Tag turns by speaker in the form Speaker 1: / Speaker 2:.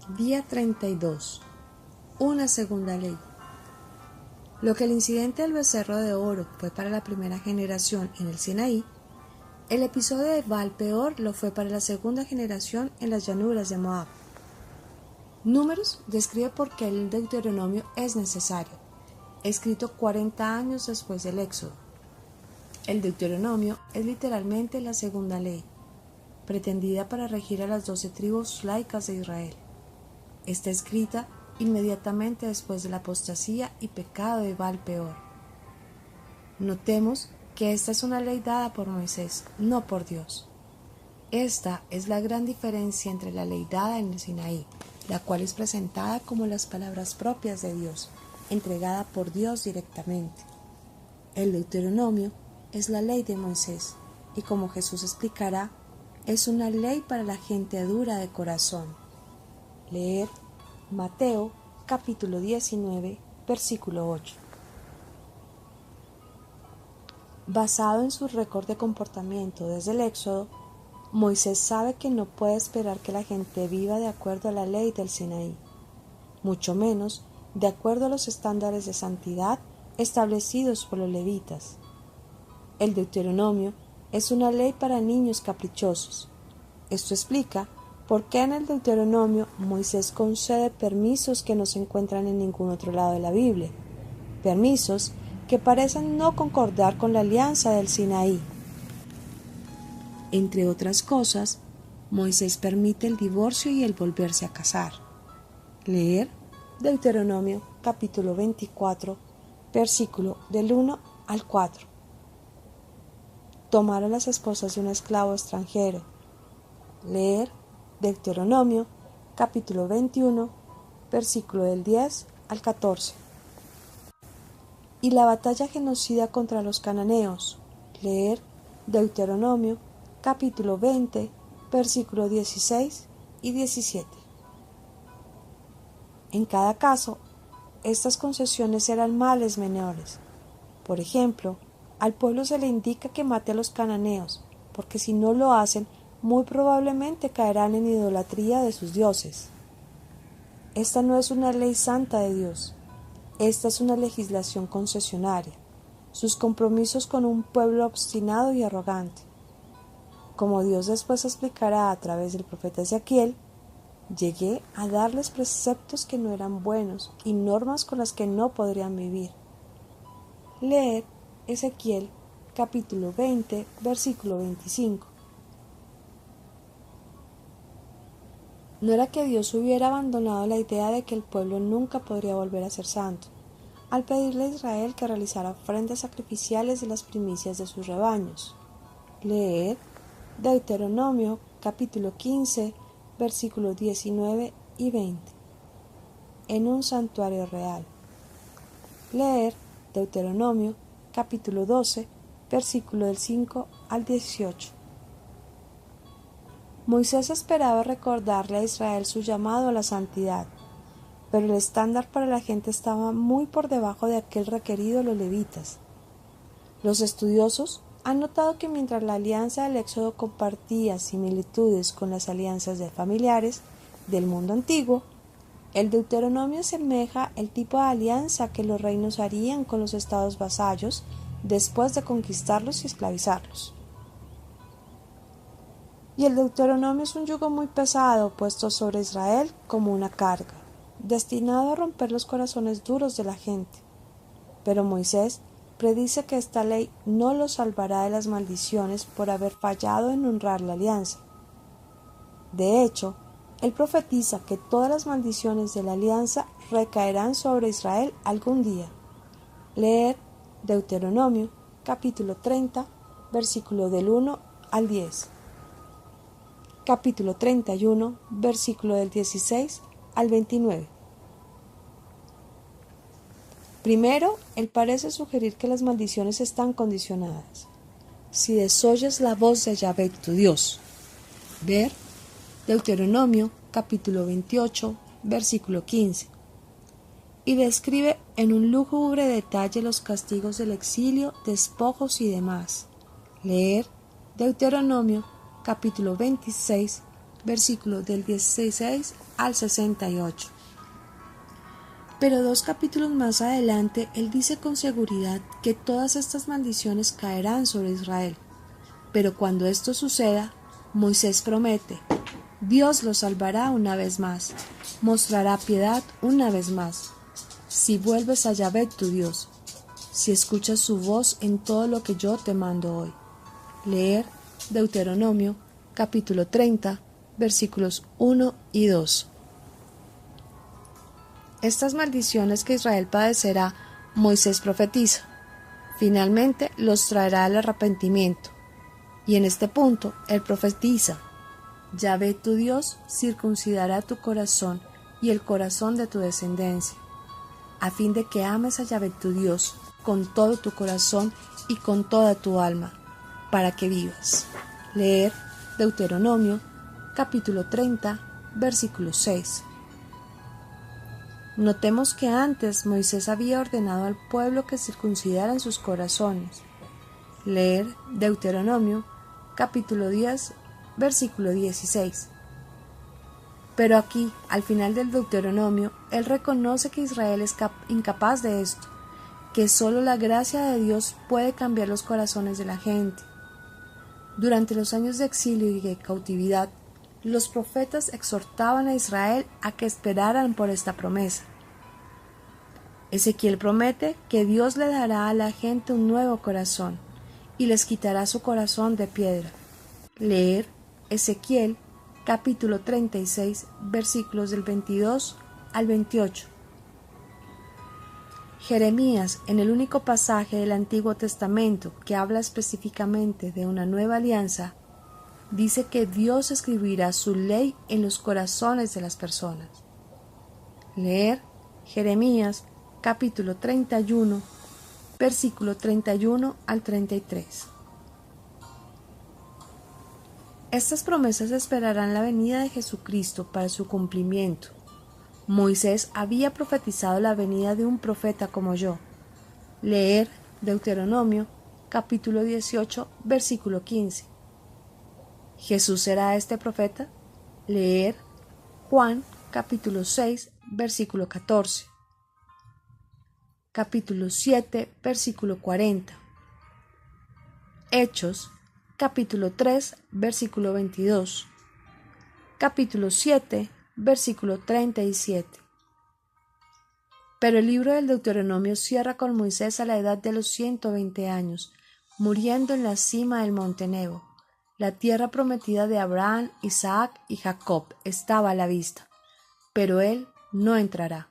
Speaker 1: Día 32. Una segunda ley. Lo que el incidente del becerro de oro fue para la primera generación en el Sinaí, el episodio de Baal-peor lo fue para la segunda generación en las llanuras de Moab. Números describe por qué el Deuteronomio es necesario, escrito 40 años después del Éxodo. El Deuteronomio es literalmente la segunda ley, pretendida para regir a las 12 tribus laicas de Israel. Está escrita inmediatamente después de la apostasía y pecado de Baal-peor. Notemos que esta es una ley dada por Moisés, no por Dios. Esta es la gran diferencia entre la ley dada en el Sinaí, la cual es presentada como las palabras propias de Dios, entregada por Dios directamente. El Deuteronomio es la ley de Moisés, y como Jesús explicará, es una ley para la gente dura de corazón. Leer Mateo capítulo 19, versículo 8. Basado en su récord de comportamiento desde el Éxodo, Moisés sabe que no puede esperar que la gente viva de acuerdo a la ley del Sinaí, mucho menos de acuerdo a los estándares de santidad establecidos por los levitas. El Deuteronomio es una ley para niños caprichosos. Esto explica por qué en el Deuteronomio Moisés concede permisos que no se encuentran en ningún otro lado de la Biblia, permisos que parecen no concordar con la alianza del Sinaí. Entre otras cosas, Moisés permite el divorcio y el volverse a casar. Leer Deuteronomio capítulo 24, versículo del 1 al 4. Tomar a las esposas de un esclavo extranjero. Leer Deuteronomio capítulo 21, versículo del 10 al 14. Y la batalla genocida contra los cananeos. Leer Deuteronomio capítulo 20, versículo 16 y 17. En cada caso, estas concesiones eran males menores. Por ejemplo, al pueblo se le indica que mate a los cananeos, porque si no lo hacen, muy probablemente caerán en idolatría de sus dioses. Esta no es una ley santa de Dios. Esta es una legislación concesionaria, sus compromisos con un pueblo obstinado y arrogante. Como Dios después explicará a través del profeta Ezequiel, llegué a darles preceptos que no eran buenos y normas con las que no podrían vivir. Leer Ezequiel capítulo 20, versículo 25. No era que Dios hubiera abandonado la idea de que el pueblo nunca podría volver a ser santo, al pedirle a Israel que realizara ofrendas sacrificiales de las primicias de sus rebaños. Leer Deuteronomio capítulo 15, versículos 19 y 20. En un santuario real. Leer Deuteronomio capítulo 12, versículo del 5 al 18. Moisés esperaba recordarle a Israel su llamado a la santidad, pero el estándar para la gente estaba muy por debajo de aquel requerido de los levitas. Los estudiosos han notado que mientras la alianza del Éxodo compartía similitudes con las alianzas de familiares del mundo antiguo, el Deuteronomio asemeja el tipo de alianza que los reinos harían con los estados vasallos después de conquistarlos y esclavizarlos. Y el Deuteronomio es un yugo muy pesado puesto sobre Israel como una carga, destinado a romper los corazones duros de la gente. Pero Moisés predice que esta ley no los salvará de las maldiciones por haber fallado en honrar la alianza. De hecho, él profetiza que todas las maldiciones de la alianza recaerán sobre Israel algún día. Leer Deuteronomio capítulo 30, versículo del 1 al 10. Capítulo 31, versículo del 16 al 29. Primero, él parece sugerir que las maldiciones están condicionadas. Si desoyes la voz de Yahvé tu Dios. Ver Deuteronomio capítulo 28, versículo 15. Y describe en un lúgubre detalle los castigos del exilio, despojos y demás. Leer Deuteronomio capítulo 26, versículos del 16 al 68. Pero 2 capítulos más adelante, él dice con seguridad que todas estas maldiciones caerán sobre Israel. Pero cuando esto suceda, Moisés promete: Dios lo salvará una vez más, mostrará piedad una vez más. Si vuelves a Yahvé tu Dios, si escuchas su voz en todo lo que yo te mando hoy. Leer Deuteronomio, capítulo 30, versículos 1 y 2. Estas maldiciones que Israel padecerá, Moisés profetiza. Finalmente los traerá al arrepentimiento. Y en este punto, él profetiza: Yahvé tu Dios circuncidará tu corazón y el corazón de tu descendencia, a fin de que ames a Yahvé tu Dios con todo tu corazón y con toda tu alma, para que vivas. Leer Deuteronomio, capítulo 30, versículo 6. Notemos que antes Moisés había ordenado al pueblo que circuncidaran sus corazones. Leer Deuteronomio, capítulo 10, versículo 16. Pero aquí, al final del Deuteronomio, él reconoce que Israel es incapaz de esto, que solo la gracia de Dios puede cambiar los corazones de la gente. Durante los años de exilio y de cautividad, los profetas exhortaban a Israel a que esperaran por esta promesa. Ezequiel promete que Dios le dará a la gente un nuevo corazón y les quitará su corazón de piedra. Leer Ezequiel, capítulo 36, versículos del 22 al 28. Jeremías, en el único pasaje del Antiguo Testamento que habla específicamente de una nueva alianza, dice que Dios escribirá su ley en los corazones de las personas. Leer Jeremías, capítulo 31, versículo 31 al 33. Estas promesas esperarán la venida de Jesucristo para su cumplimiento. Moisés había profetizado la venida de un profeta como yo. Leer Deuteronomio, capítulo 18, versículo 15. ¿Jesús será este profeta? Leer Juan, capítulo 6, versículo 14. Capítulo 7, versículo 40. Hechos, capítulo 3, versículo 22. Capítulo 7, versículo 37. Pero el libro del Deuteronomio cierra con Moisés a la edad de los 120 años, muriendo en la cima del monte Nebo. La tierra prometida de Abraham, Isaac y Jacob estaba a la vista, pero él no entrará.